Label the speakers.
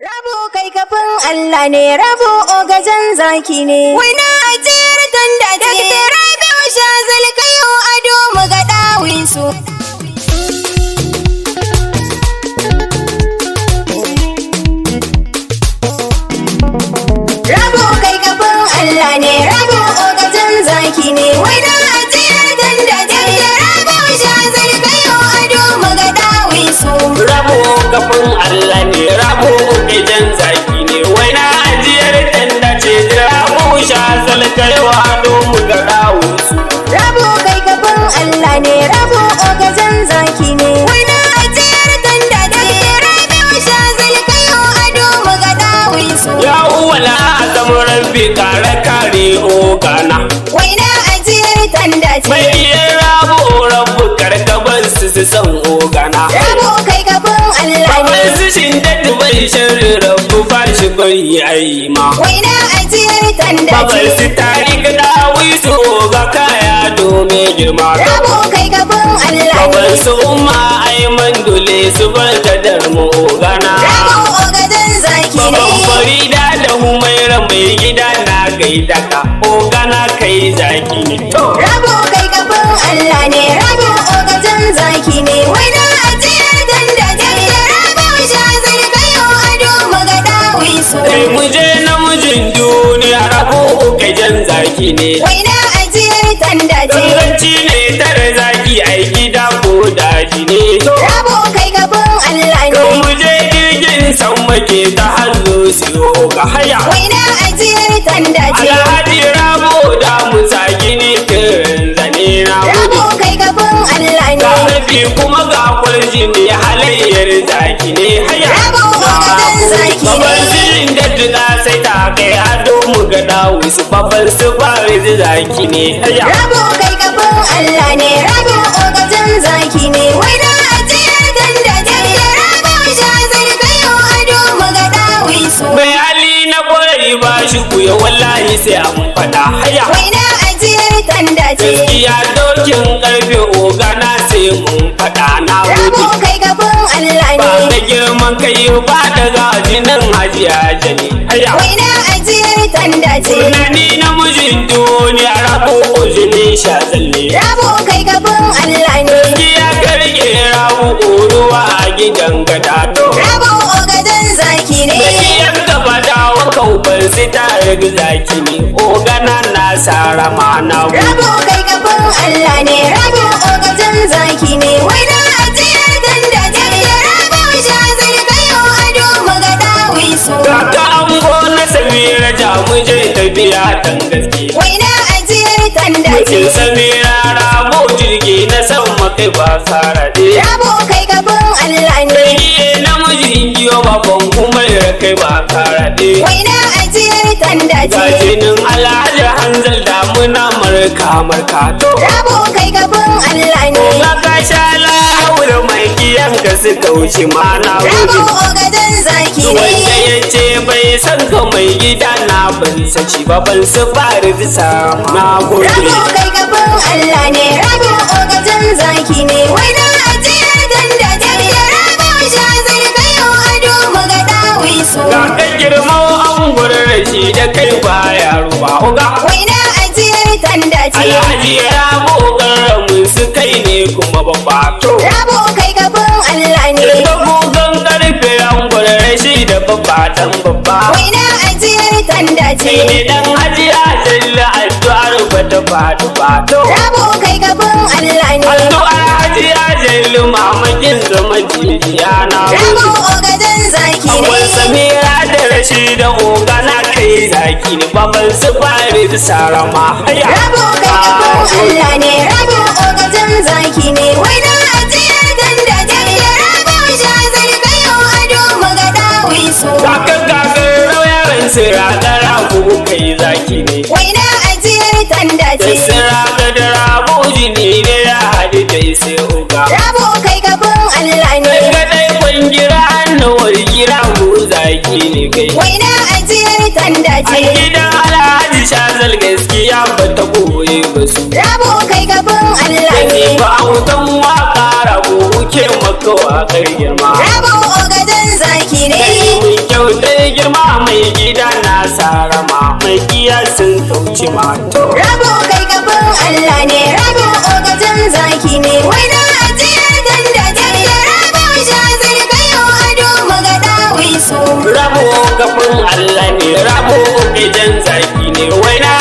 Speaker 1: Rabo kai kafin Allah ne, rabo ogajen zaki ne. Wina ajiyar tanda ce, Rabi'u Shazali kayo ado mu ga ɗawinsu. Rabo kai kafin Allah ne, rabo ogajen zaki ne. Wina ajiyar tanda ce, Rabi'u Shazali kayo ado mu ga ɗawinsu.
Speaker 2: Rabo kafin Allah ne, rabo ogajen zaki ne. Wina ajiyar tanda ce, Rabi'u Shazali kayo ado mu ga ɗawinsu.
Speaker 1: Rabo kai kafin Allah ne, rabo ogajen zaki ne. Wina ajiyar tanda ce, Rabi'u Shazali kayo ado mu ga ɗawinsu.
Speaker 2: Ya uwala azam rabbi kare kare ogana.
Speaker 1: Wina ajiyar tanda ce,
Speaker 2: Mai iya rabu karkaban su san ogana.
Speaker 1: rabo kai kafin Allah
Speaker 2: Baban
Speaker 1: ne.
Speaker 2: su shin da bai sharri rabu ba shi bari ayi ma.
Speaker 1: Wina ajiyar tanda
Speaker 2: Baban
Speaker 1: ce,
Speaker 2: su tarik dawi su ga kaya domin girma.
Speaker 1: rabo kai kafin Allah
Speaker 2: Baban
Speaker 1: ne.
Speaker 2: su umma ai mandule su bar da darmu ogana.
Speaker 1: Rabo ogajen zaki ne.
Speaker 2: Baban Farida da Humaira mai gida na gaida ka ogana kai zaki ne. To
Speaker 1: Rabo kai kafin Allah ne, rabo ogajen zaki ne. Wina ajiyar tanda ce, Rabi'u Shazali kayo ado mu ga ɗawinsu.
Speaker 2: kai mu je namijin duniya rabo gajen zaki ne.
Speaker 1: Wina ajiyar tanda ce,
Speaker 2: Ganganci ne tare zaki ai gida ko daji ne.
Speaker 1: rabo kai kafin Allah
Speaker 2: Kan
Speaker 1: ne.
Speaker 2: mu je jirgin sama ke ta hannu siyo ga haya.
Speaker 1: Wina ajiyar tanda ce,
Speaker 2: Alhaji rabo da mu saki ne kirin zane na
Speaker 1: rabo
Speaker 2: gudu.
Speaker 1: kai kafin Allah
Speaker 2: Ga
Speaker 1: ne.
Speaker 2: rabi kuma ga kwarji ne halayyar zaki ne haya.
Speaker 1: Rabo ogajen zaki
Speaker 2: Baban
Speaker 1: ne.
Speaker 2: zirin da tuna sai ta kai ado mu ga dawo su baban su fara zaki ne haya.
Speaker 1: Rabo kai kafin Allah ne, rabo ogajen zaki ne. Wina ajiyar tanda ce, Rabi'u Shazali kayo ado mu ga ɗawinsu.
Speaker 2: Mai hali na kwarai ba shi kuya wallahi sai an faɗa haya.
Speaker 1: Wina ajiyar tanda ce,
Speaker 2: Gaskiya dokin karfe ogana sai mun faɗa na
Speaker 1: rabo
Speaker 2: gudu.
Speaker 1: kai kafin Allah
Speaker 2: Ba
Speaker 1: ne.
Speaker 2: da girman kai ba da gajinin hajiya jani haya.
Speaker 1: Wina ajiyar tanda ce,
Speaker 2: Tunani namijin duniya rabo ojini sha zalle.
Speaker 1: rabo kai kafin Allah ne.
Speaker 2: Gaskiya karke rabu ruwa a gidan gada to.
Speaker 1: Rabo ogajen zaki ne.
Speaker 2: Gajiyar gaba da wakaubar sai ta riga zaki ne. Ogana na sarama na gudu.
Speaker 1: Rabo kai kafin Allah ne, rabo ogajen zaki ne. Wina ajiyar tanda ce, Rabi'u Shazali kayo ado mu ga ɗawinsu.
Speaker 2: Kaka ango na Samira jamuje tafiya dan gaske.
Speaker 1: Wina ajiyar tanda ce,
Speaker 2: Mutum Samira rabo jirgi na san makai ba karaɗe.
Speaker 1: rabo kai kafin Allah ne.
Speaker 2: Iye namijin giyo babban kuma ya kai ba karaɗe.
Speaker 1: Wina ajiyar tanda ce,
Speaker 2: Gajinin alhaji hanzar damuna marka to.
Speaker 1: rabo kai kafin Allah ne.
Speaker 2: Ga ka sha lahawar mai giyan ka suka wuce mana
Speaker 1: Rabo
Speaker 2: gudu.
Speaker 1: ogajen zaki
Speaker 2: Wanda
Speaker 1: ne.
Speaker 2: ya ce bai san ka mai gida na ban saci ba ban su fara bisa na gode.
Speaker 1: Rabo kai kafin Allah ne, rabo ogajen zaki ne. Wina ajiyar tanda ce, Rabi'u Shazali kayo ado mu ga ɗawinsu.
Speaker 2: Ga ka girma an gurin rashi da kai baya ruwa uga.
Speaker 1: Wina ajiyar tanda ce,
Speaker 2: Alhaji ya gogar mun su kai ne kuma babba to.
Speaker 1: rabo kai kafin Allah ne.
Speaker 2: Da gogon karfe an gurin rashi da babba dan babba.
Speaker 1: Wina ajiyar tanda ce,
Speaker 2: Sai ne dan hajiya jalla addu'ar ba ta faɗi ba to.
Speaker 1: rabo kai kafin Allah ne.
Speaker 2: Addu'ar hajiya jalla mamakin zama jijiya na
Speaker 1: Rabo
Speaker 2: gudu.
Speaker 1: ogajen zaki
Speaker 2: Akwai
Speaker 1: ne.
Speaker 2: Samira da rashi da ogana kai zaki ne baban su fari da sarama haya.
Speaker 1: Rabo kai kafin Allah ne, rabo ogajen zaki ne. Wina ajiyar tanda ce, Rabi'u Shazali kayo ado mu ga ɗawinsu.
Speaker 2: Kakar rauyaran sira da rabu kai zaki ne.
Speaker 1: Wina ajiyar tanda
Speaker 2: Da
Speaker 1: ce,
Speaker 2: sira da rabu jini ne ya haɗu da sai uga.
Speaker 1: rabo kai kafin Allah ne.
Speaker 2: Kadai kwangira annawar gira mu zaki ne kai.
Speaker 1: Wina ajiyar tanda
Speaker 2: A
Speaker 1: ce,
Speaker 2: gidan alhaji shazal gaskiya ba ta goye ba su.
Speaker 1: rabo kai kafin Allah ne.
Speaker 2: Ba a wutan waka rabu ke maka wakar girma.
Speaker 1: Rabo ogajen zaki ne.
Speaker 2: Kai mai kyau dai girma mai gida na sarama mai kiyasin kauci mato.
Speaker 1: Rabu kai gaban Allah ne, rabu ogajin zaki ne, wai na ajiyar dandaje, rabu shazir kayo ado muga dawi su.
Speaker 2: Rabu gaban Allah ne, rabu ogejen zaki ne, wai na